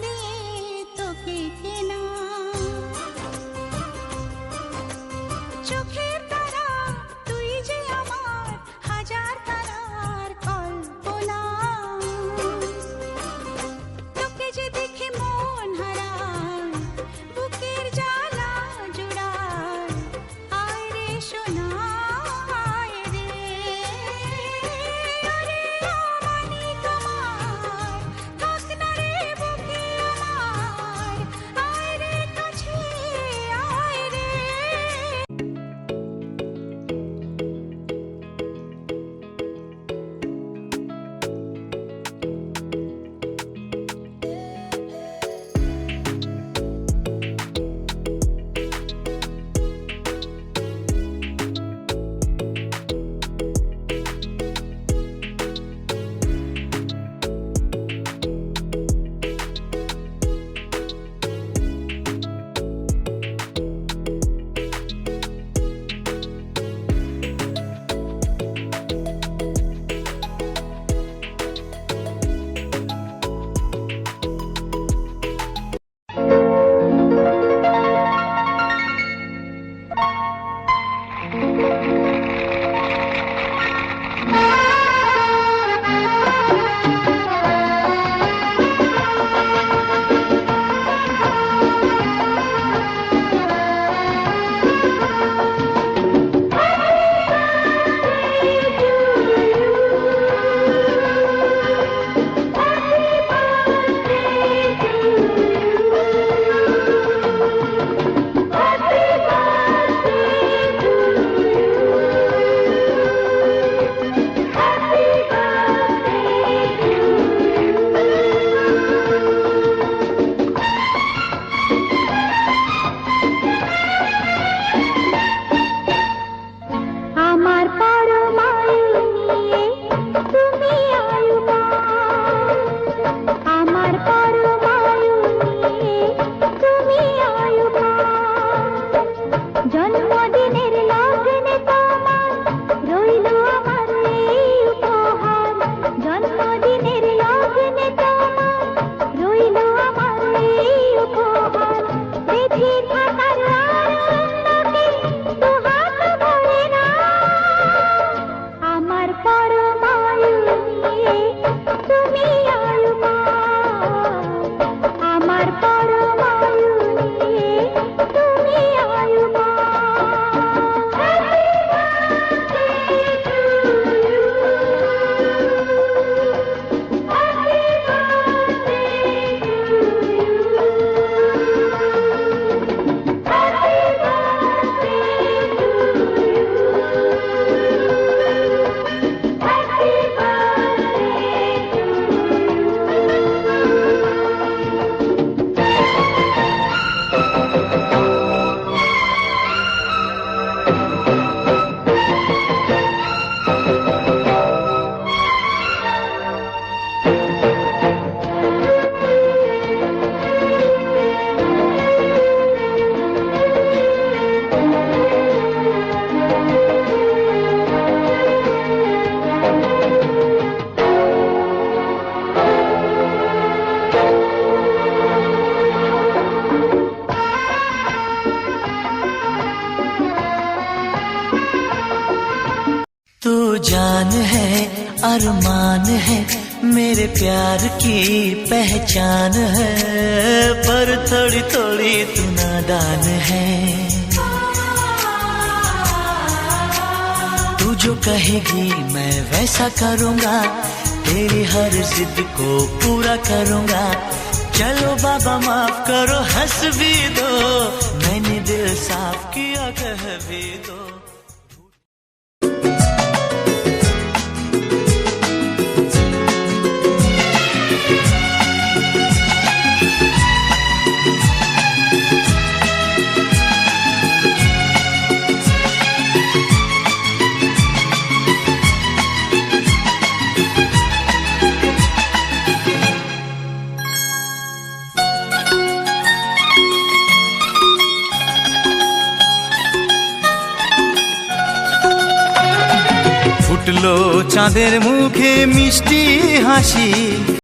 দিয়ে তোকে কেনা চোখের তারা তুই যে আমার হাজার তারার কল্পনা তোকে যে দেখে মন হারায় বুকের জ্বালা জুড়ায় আয় রে সোনা আয় রে ওরে আমানি তোমার থাক না রে বুকে আমার আয় রে কাছে আয় রে। আমার পরমায়ু নিয়ে তুমি আয়ুমান আমার পরমায়ু নিয়ে তুমি আয়ুমান জন্মদিনের লগ্নে তোমার রইল আমার এই উপহার জন্মদিনের লগ্নে তোমার রইল আমার এই উপহার বেঁচে থাকার আনন্দকে দুহাত ভরে না আমার পরমায়ু নিয়ে তুমি আয়ুমান আমার পরমায়ু নিয়ে তুমি আয়ুমান तू जान है अरमान है मेरे प्यार की पहचान है पर थोड़ी थोड़ी तू नादान है तू जो कहेगी मैं वैसा करूँगा तेरी हर जिद को पूरा करूँगा चलो बाबा माफ करो हंस भी दो मैंने दिल साफ किया कह भी दो ফুটলো চাঁদের মুখে মিষ্টি হাসি।